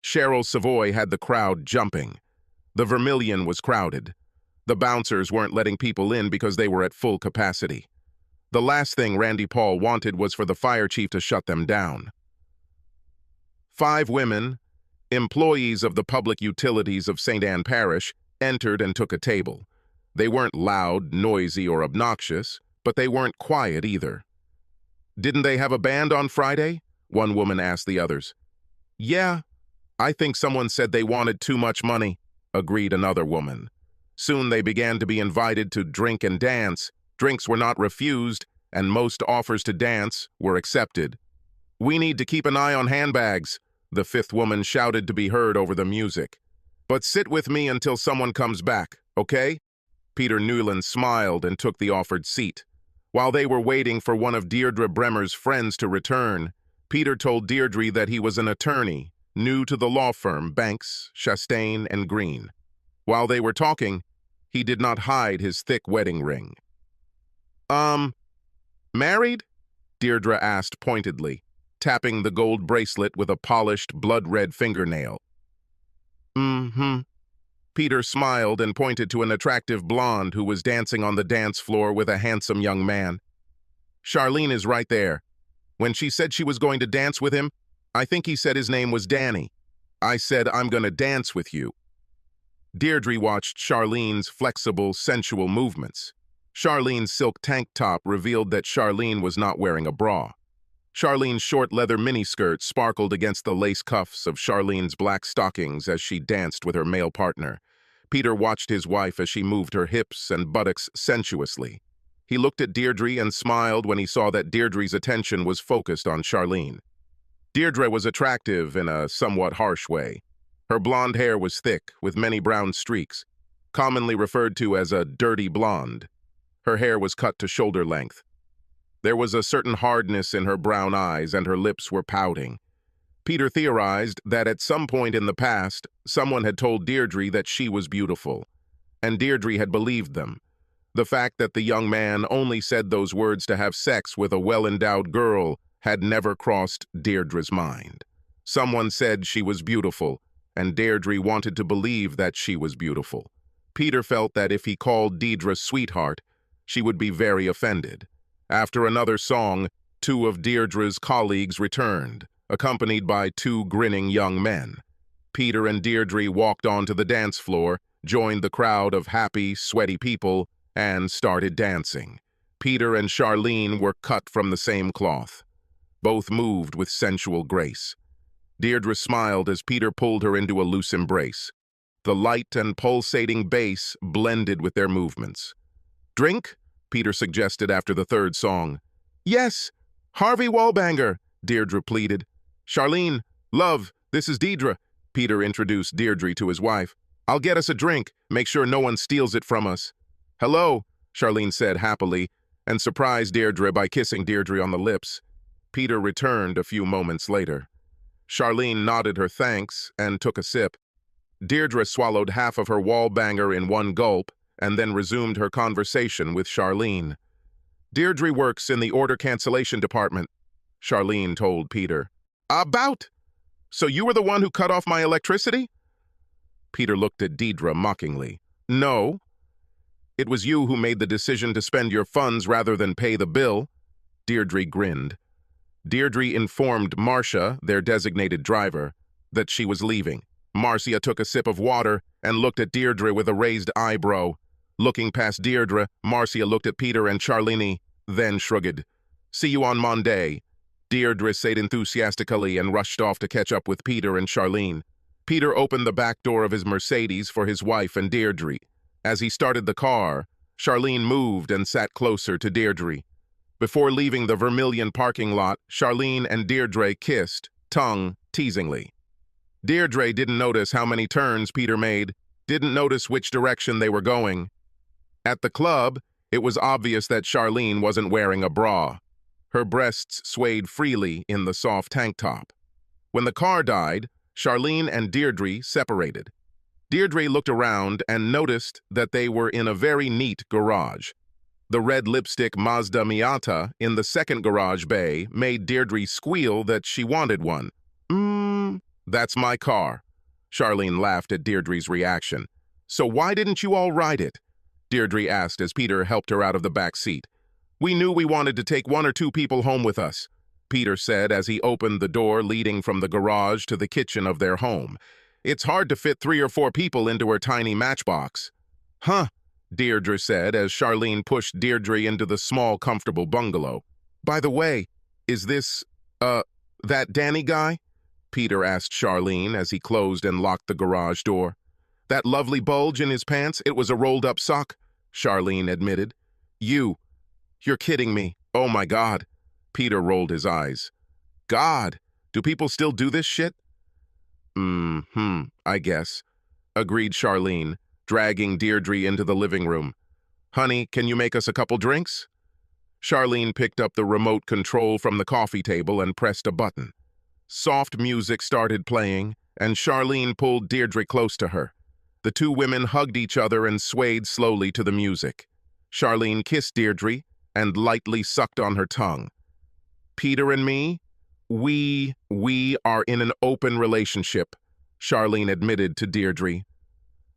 Cheryl Savoy had the crowd jumping. The Vermilion was crowded. The bouncers weren't letting people in because they were at full capacity. The last thing Randy Paul wanted was for the fire chief to shut them down. 5 women, employees of the public utilities of St. Anne Parish, entered and took a table. They weren't loud, noisy, or obnoxious, but they weren't quiet either. "Didn't they have a band on Friday?" one woman asked the others. "Yeah, I think someone said they wanted too much money," agreed another woman. Soon they began to be invited to drink and dance. Drinks were not refused, and most offers to dance were accepted. "We need to keep an eye on handbags," the 5th woman shouted to be heard over the music. "But sit with me until someone comes back, okay?" Peter Newland smiled and took the offered seat. While they were waiting for one of Deirdre Bremer's friends to return, Peter told Deirdre that he was an attorney, new to the law firm Banks, Chastain, and Green. While they were talking, he did not hide his thick wedding ring. Married?" Deirdre asked pointedly, tapping the gold bracelet with a polished, blood-red fingernail. "Mm-hmm." Peter smiled and pointed to an attractive blonde who was dancing on the dance floor with a handsome young man. "Charlene is right there. When she said she was going to dance with him, I think he said his name was Danny. I said, 'I'm going to dance with you.'" Deirdre watched Charlene's flexible, sensual movements. Charlene's silk tank top revealed that Charlene was not wearing a bra. Charlene's short leather miniskirt sparkled against the lace cuffs of Charlene's black stockings as she danced with her male partner. Peter watched his wife as she moved her hips and buttocks sensuously. He looked at Deirdre and smiled when he saw that Deirdre's attention was focused on Charlene. Deirdre was attractive in a somewhat harsh way. Her blonde hair was thick, with many brown streaks, commonly referred to as a dirty blonde. Her hair was cut to shoulder length. There was a certain hardness in her brown eyes, and her lips were pouting. Peter theorized that at some point in the past, someone had told Deirdre that she was beautiful, and Deirdre had believed them. The fact that the young man only said those words to have sex with a well-endowed girl had never crossed Deirdre's mind. Someone said she was beautiful, and Deirdre wanted to believe that she was beautiful. Peter felt that if he called Deirdre sweetheart, she would be very offended. After another song, 2 of Deirdre's colleagues returned, accompanied by 2 grinning young men. Peter and Deirdre walked onto the dance floor, joined the crowd of happy, sweaty people, and started dancing. Peter and Charlene were cut from the same cloth. Both moved with sensual grace. Deirdre smiled as Peter pulled her into a loose embrace. The light and pulsating bass blended with their movements. "Drink?" Peter suggested after the 3rd song. "Yes, Harvey Wallbanger," Deirdre pleaded. "Charlene, love, this is Deirdre," Peter introduced Deirdre to his wife. "I'll get us a drink, make sure no one steals it from us." "Hello," Charlene said happily, and surprised Deirdre by kissing Deirdre on the lips. Peter returned a few moments later. Charlene nodded her thanks and took a sip. Deirdre swallowed half of her Wallbanger in one gulp, and then resumed her conversation with Charlene. "Deirdre works in the order cancellation department," Charlene told Peter. "About? So you were the one who cut off my electricity?" Peter looked at Deirdre mockingly. "No. It was you who made the decision to spend your funds rather than pay the bill." Deirdre grinned. Deirdre informed Marcia, their designated driver, that she was leaving. Marcia took a sip of water and looked at Deirdre with a raised eyebrow. Looking past Deirdre, Marcia looked at Peter and Charlene, then shrugged. "See you on Monday," Deirdre said enthusiastically and rushed off to catch up with Peter and Charlene. Peter opened the back door of his Mercedes for his wife and Deirdre. As he started the car, Charlene moved and sat closer to Deirdre. Before leaving the Vermilion parking lot, Charlene and Deirdre kissed, tongue teasingly. Deirdre didn't notice how many turns Peter made, didn't notice which direction they were going. At the club, it was obvious that Charlene wasn't wearing a bra. Her breasts swayed freely in the soft tank top. When the car died, Charlene and Deirdre separated. Deirdre looked around and noticed that they were in a very neat garage. The red lipstick Mazda Miata in the second garage bay made Deirdre squeal that she wanted one. That's my car. Charlene laughed at Deirdre's reaction. So why didn't you all ride it? Deirdre asked as Peter helped her out of the back seat. We knew we wanted to take 1 or 2 people home with us, Peter said as he opened the door leading from the garage to the kitchen of their home. It's hard to fit 3 or 4 people into her tiny matchbox. Huh, Deirdre said as Charlene pushed Deirdre into the small, comfortable bungalow. By the way, is this, that Danny guy? Peter asked Charlene as he closed and locked the garage door. That lovely bulge in his pants, it was a rolled-up sock, Charlene admitted. You're kidding me. Oh my God. Peter rolled his eyes. God, do people still do this shit? I guess, agreed Charlene, dragging Deirdre into the living room. Honey, can you make us a couple drinks? Charlene picked up the remote control from the coffee table and pressed a button. Soft music started playing, and Charlene pulled Deirdre close to her. The 2 women hugged each other and swayed slowly to the music. Charlene kissed Deirdre and lightly sucked on her tongue. Peter and me, we are in an open relationship, Charlene admitted to Deirdre.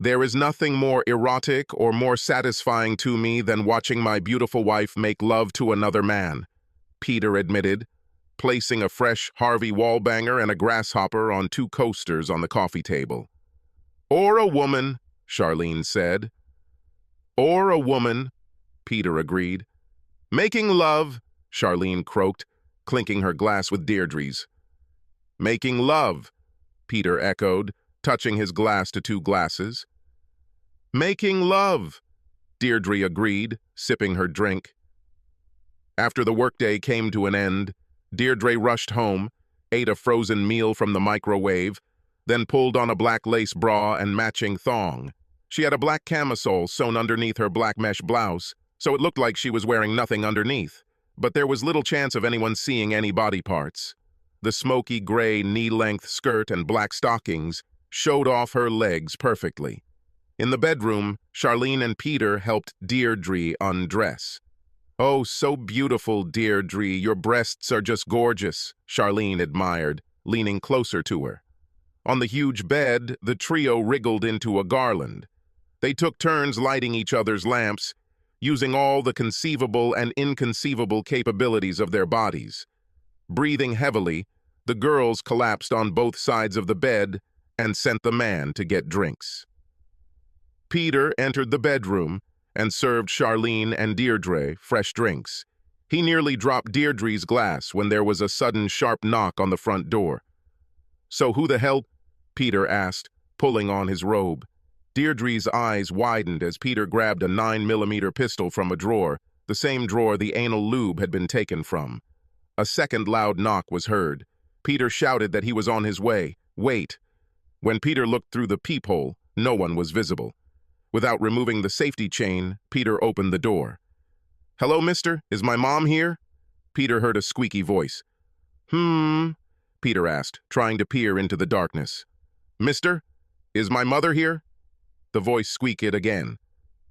There is nothing more erotic or more satisfying to me than watching my beautiful wife make love to another man, Peter admitted, placing a fresh Harvey Wallbanger and a grasshopper on 2 coasters on the coffee table. Or a woman, Charlene said. Or a woman, Peter agreed. Making love, Charlene croaked, clinking her glass with Deirdre's. Making love, Peter echoed, touching his glass to 2 glasses. Making love, Deirdre agreed, sipping her drink. After the workday came to an end, Deirdre rushed home, ate a frozen meal from the microwave, then pulled on a black lace bra and matching thong. She had a black camisole sewn underneath her black mesh blouse, so it looked like she was wearing nothing underneath, but there was little chance of anyone seeing any body parts. The smoky gray knee-length skirt and black stockings showed off her legs perfectly. In the bedroom, Charlene and Peter helped Deirdre undress. Oh, so beautiful, Deirdre. Your breasts are just gorgeous, Charlene admired, leaning closer to her. On the huge bed, the trio wriggled into a garland. They took turns lighting each other's lamps, using all the conceivable and inconceivable capabilities of their bodies. Breathing heavily, the girls collapsed on both sides of the bed and sent the man to get drinks. Peter entered the bedroom and served Charlene and Deirdre fresh drinks. He nearly dropped Deirdre's glass when there was a sudden sharp knock on the front door. So who the hell? Peter asked, pulling on his robe. Deirdre's eyes widened as Peter grabbed a 9mm pistol from a drawer, the same drawer the anal lube had been taken from. A second loud knock was heard. Peter shouted that he was on his way. Wait. When Peter looked through the peephole, no one was visible. Without removing the safety chain, Peter opened the door. Hello, mister? Is my mom here? Peter heard a squeaky voice. Peter asked, trying to peer into the darkness. Mister? Is my mother here? The voice squeaked again.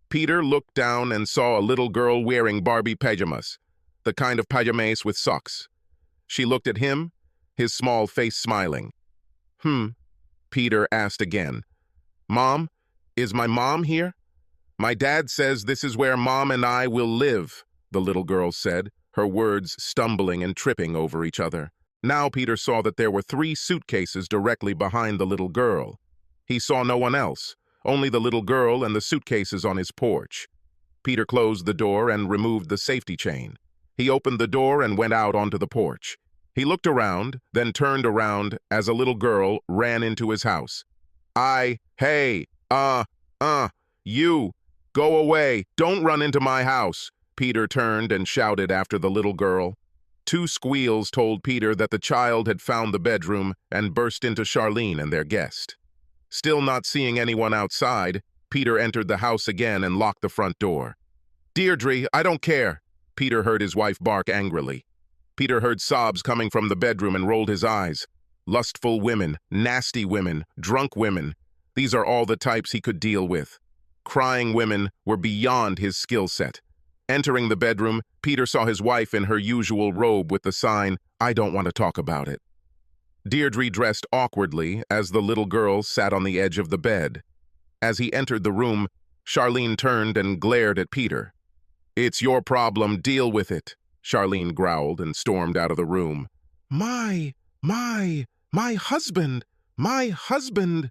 Peter looked down and saw a little girl wearing Barbie pajamas, the kind of pajamas with socks. She looked at him, his small face smiling. Peter asked again. Mom? Is my mom here? My dad says this is where Mom and I will live, the little girl said, her words stumbling and tripping over each other. Now Peter saw that there were 3 suitcases directly behind the little girl. He saw no one else, only the little girl and the suitcases on his porch. Peter closed the door and removed the safety chain. He opened the door and went out onto the porch. He looked around, then turned around as a little girl ran into his house. Hey, you, go away, don't run into my house, Peter turned and shouted after the little girl. 2 squeals told Peter that the child had found the bedroom and burst into Charlene and their guest. Still not seeing anyone outside, Peter entered the house again and locked the front door. Deirdre, I don't care, Peter heard his wife bark angrily. Peter heard sobs coming from the bedroom and rolled his eyes. Lustful women, nasty women, drunk women. These are all the types he could deal with. Crying women were beyond his skill set. Entering the bedroom, Peter saw his wife in her usual robe with the sign, I don't want to talk about it. Deirdre dressed awkwardly as the little girl sat on the edge of the bed. As he entered the room, Charlene turned and glared at Peter. "It's your problem, deal with it," Charlene growled and stormed out of the room. My husband, my husband,"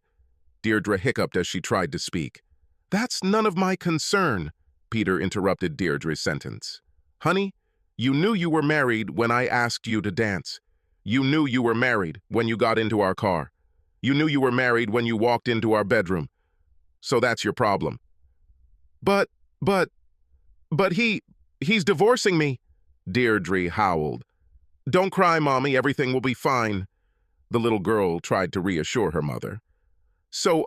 Deirdre hiccuped as she tried to speak. "That's none of my concern," Peter interrupted Deirdre's sentence. "Honey, you knew you were married when I asked you to dance. You knew you were married when you got into our car. You knew you were married when you walked into our bedroom. So that's your problem." But he's divorcing me," Deirdre howled. "Don't cry, Mommy, everything will be fine," the little girl tried to reassure her mother. So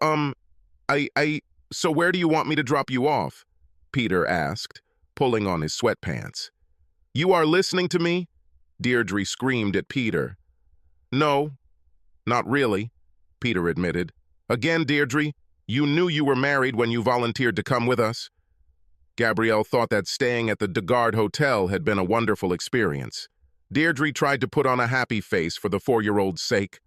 where do you want me to drop you off?" Peter asked, pulling on his sweatpants. "You are listening to me?" Deirdre screamed at Peter. "No, not really," Peter admitted. "Again, Deirdre, you knew you were married when you volunteered to come with us." Gabrielle thought that staying at the Degard Hotel had been a wonderful experience. Deirdre tried to put on a happy face for the 4-year-old's sake.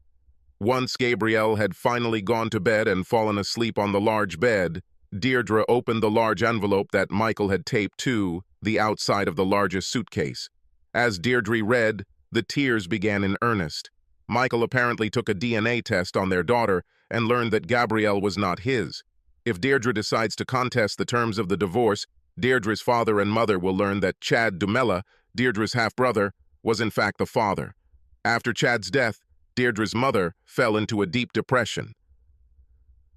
Once Gabrielle had finally gone to bed and fallen asleep on the large bed, Deirdre opened the large envelope that Michael had taped to the outside of the largest suitcase. As Deirdre read, the tears began in earnest. Michael apparently took a DNA test on their daughter and learned that Gabrielle was not his. If Deirdre decides to contest the terms of the divorce, Deirdre's father and mother will learn that Chad Dumella, Deirdre's half-brother, was in fact the father. After Chad's death, Deirdre's mother fell into a deep depression.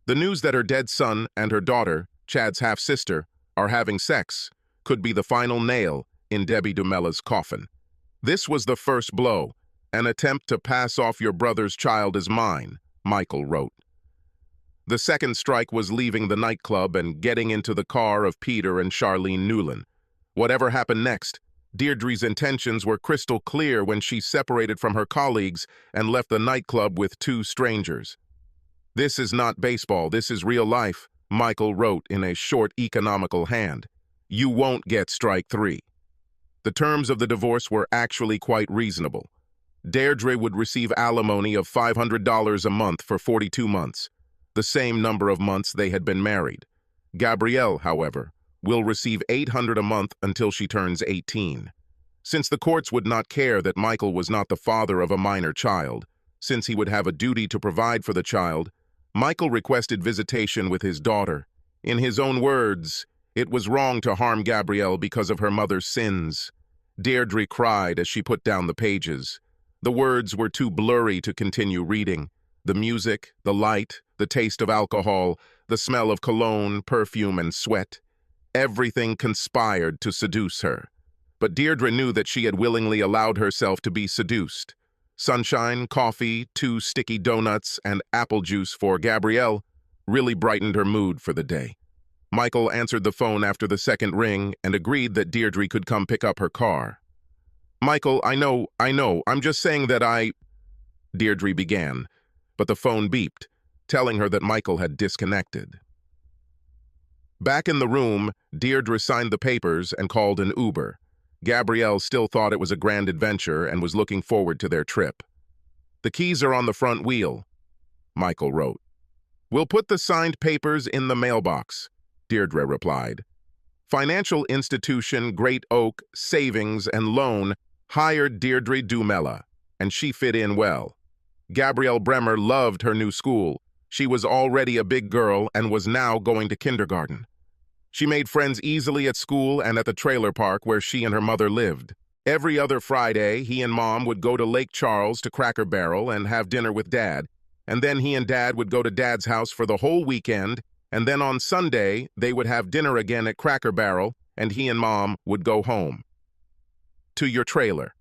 The news that her dead son and her daughter, Chad's half-sister, are having sex could be the final nail in Debbie Dumella's coffin. "This was the first blow, an attempt to pass off your brother's child as mine," Michael wrote. The second strike was leaving the nightclub and getting into the car of Peter and Charlene Newland. Whatever happened next, Deirdre's intentions were crystal clear when she separated from her colleagues and left the nightclub with 2 strangers. "This is not baseball, this is real life," Michael wrote in a short economical hand. "You won't get strike 3. The terms of the divorce were actually quite reasonable. Deirdre would receive alimony of $500 a month for 42 months, the same number of months they had been married. Gabrielle, however, will receive $800 a month until she turns 18. Since the courts would not care that Michael was not the father of a minor child, since he would have a duty to provide for the child, Michael requested visitation with his daughter. In his own words, it was wrong to harm Gabrielle because of her mother's sins. Deirdre cried as she put down the pages. The words were too blurry to continue reading. The music, the light, the taste of alcohol, the smell of cologne, perfume, and sweat. Everything conspired to seduce her. But Deirdre knew that she had willingly allowed herself to be seduced. Sunshine, coffee, 2 sticky donuts, and apple juice for Gabrielle really brightened her mood for the day. Michael answered the phone after the second ring and agreed that Deirdre could come pick up her car. "Michael, I know, I'm just saying that Deirdre began, but the phone beeped, telling her that Michael had disconnected. Back in the room, Deirdre signed the papers and called an Uber. Gabrielle still thought it was a grand adventure and was looking forward to their trip. "The keys are on the front wheel," Michael wrote. "We'll put the signed papers in the mailbox," Deirdre replied. Financial institution Great Oak Savings and Loan hired Deirdre Dumella, and she fit in well. Gabrielle Bremer loved her new school. She was already a big girl and was now going to kindergarten. She made friends easily at school and at the trailer park where she and her mother lived. Every other Friday, he and Mom would go to Lake Charles to Cracker Barrel and have dinner with Dad, and then he and Dad would go to Dad's house for the whole weekend, and then on Sunday, they would have dinner again at Cracker Barrel, and he and Mom would go home. To your trailer.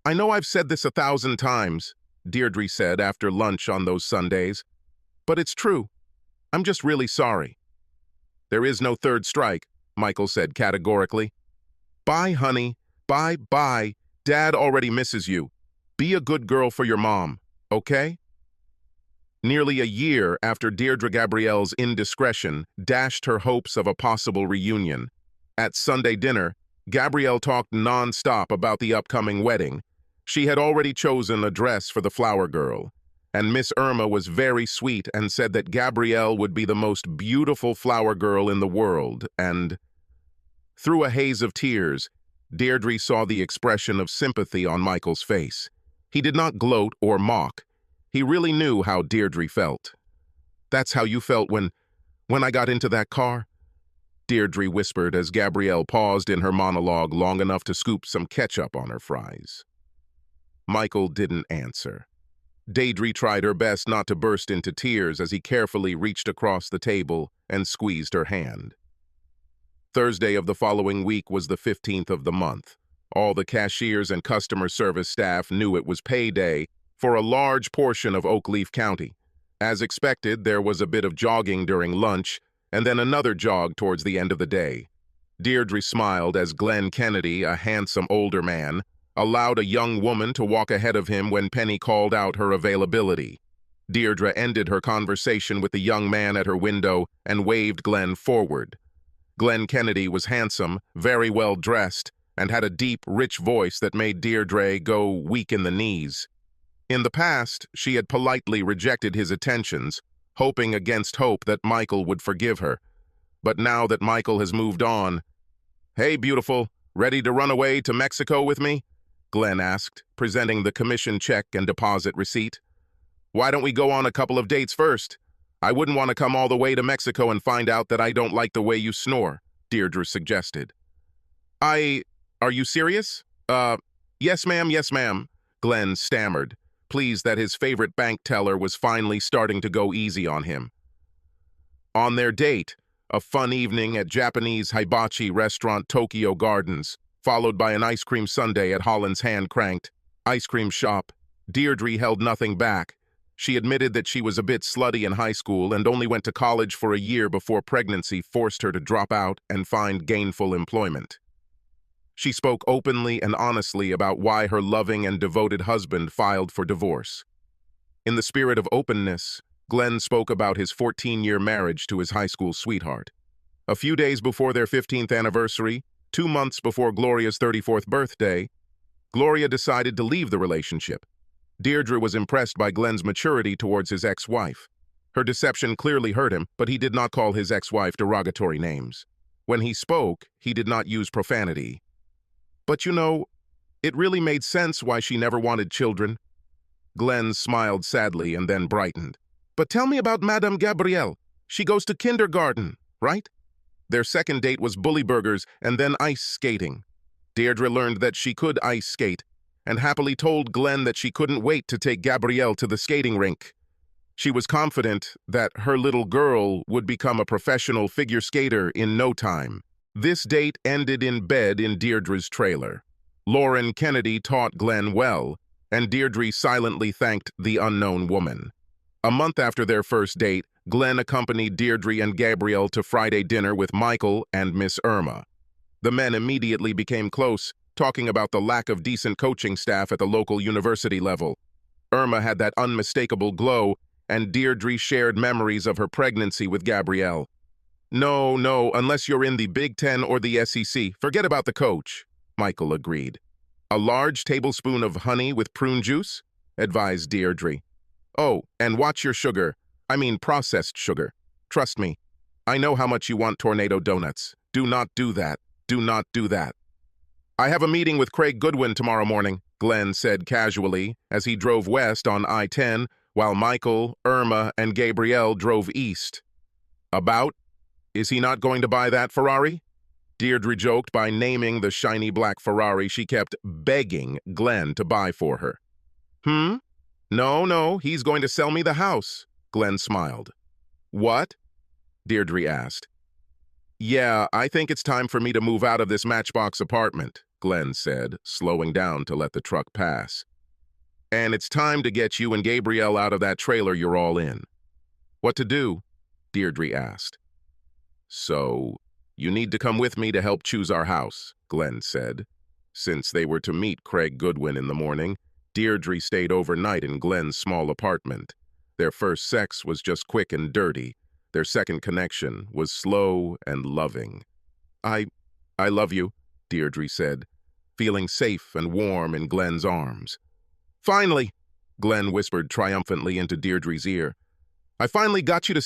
"I know I've said this 1,000 times, Deirdre said after lunch on those Sundays, but it's true. I'm just really sorry." "There is no third strike," Michael said categorically. "Bye, honey. Bye. Dad already misses you. Be a good girl for your mom, okay?" Nearly a year after Deirdre Gabrielle's indiscretion dashed her hopes of a possible reunion, at Sunday dinner, Gabrielle talked non-stop about the upcoming wedding. She had already chosen a dress for the flower girl, and Miss Irma was very sweet and said that Gabrielle would be the most beautiful flower girl in the world, and through a haze of tears, Deirdre saw the expression of sympathy on Michael's face. He did not gloat or mock. He really knew how Deirdre felt. "That's how you felt when I got into that car?" Deirdre whispered as Gabrielle paused in her monologue long enough to scoop some ketchup on her fries. Michael didn't answer. Deirdre tried her best not to burst into tears as he carefully reached across the table and squeezed her hand. Thursday of the following week was the 15th of the month. All the cashiers and customer service staff knew it was payday for a large portion of Oakleaf County. As expected, there was a bit of jogging during lunch, and then another jog towards the end of the day. Deirdre smiled as Glenn Kennedy, a handsome older man, allowed a young woman to walk ahead of him when Penny called out her availability. Deirdre ended her conversation with the young man at her window and waved Glenn forward. Glenn Kennedy was handsome, very well dressed, and had a deep, rich voice that made Deirdre go weak in the knees. In the past, she had politely rejected his attentions, hoping against hope that Michael would forgive her. But now that Michael has moved on, "Hey, beautiful, ready to run away to Mexico with me?" Glenn asked, presenting the commission check and deposit receipt. "Why don't we go on a couple of dates first? I wouldn't want to come all the way to Mexico and find out that I don't like the way you snore," Deirdre suggested. Are you serious? Yes, ma'am, Glenn stammered, pleased that his favorite bank teller was finally starting to go easy on him. On their date, a fun evening at Japanese hibachi restaurant Tokyo Gardens, followed by an ice cream sundae at Holland's Hand-Cranked ice cream shop, Deirdre held nothing back. She admitted that she was a bit slutty in high school and only went to college for a year before pregnancy forced her to drop out and find gainful employment. She spoke openly and honestly about why her loving and devoted husband filed for divorce. In the spirit of openness, Glenn spoke about his 14-year marriage to his high school sweetheart. A few days before their 15th anniversary, 2 months before Gloria's 34th birthday, Gloria decided to leave the relationship. Deirdre was impressed by Glenn's maturity towards his ex-wife. Her deception clearly hurt him, but he did not call his ex-wife derogatory names. When he spoke, he did not use profanity. "But you know, it really made sense why she never wanted children." Glenn smiled sadly and then brightened. "But tell me about Madame Gabrielle. She goes to kindergarten, right?" Their second date was bully burgers and then ice skating. Deirdre learned that she could ice skate and happily told Glenn that she couldn't wait to take Gabrielle to the skating rink. She was confident that her little girl would become a professional figure skater in no time. This date ended in bed in Deirdre's trailer. Lauren Kennedy taught Glenn well, and Deirdre silently thanked the unknown woman. A month after their first date, Glenn accompanied Deirdre and Gabrielle to Friday dinner with Michael and Miss Irma. The men immediately became close, talking about the lack of decent coaching staff at the local university level. Irma had that unmistakable glow, and Deirdre shared memories of her pregnancy with Gabrielle. No, unless you're in the Big Ten or the SEC, forget about the coach," Michael agreed. "A large tablespoon of honey with prune juice?" advised Deirdre. "Oh, and watch your sugar. I mean processed sugar. Trust me, I know how much you want tornado donuts. Do not do that. Do not do that." "I have a meeting with Craig Goodwin tomorrow morning," Glenn said casually as he drove west on I-10 while Michael, Irma, and Gabrielle drove east. "About? Is he not going to buy that Ferrari?" Deirdre joked by naming the shiny black Ferrari she kept begging Glenn to buy for her. No, he's going to sell me the house," Glenn smiled. "What?" Deirdre asked. "Yeah, I think it's time for me to move out of this matchbox apartment," Glenn said, slowing down to let the truck pass. "And it's time to get you and Gabrielle out of that trailer you're all in." "What to do?" Deirdre asked. "So, you need to come with me to help choose our house," Glenn said. Since they were to meet Craig Goodwin in the morning, Deirdre stayed overnight in Glenn's small apartment. Their first sex was just quick and dirty. Their second connection was slow and loving. I love you," Deirdre said. feeling safe and warm in Glenn's arms. "Finally," Glenn whispered triumphantly into Deirdre's ear, "I finally got you to say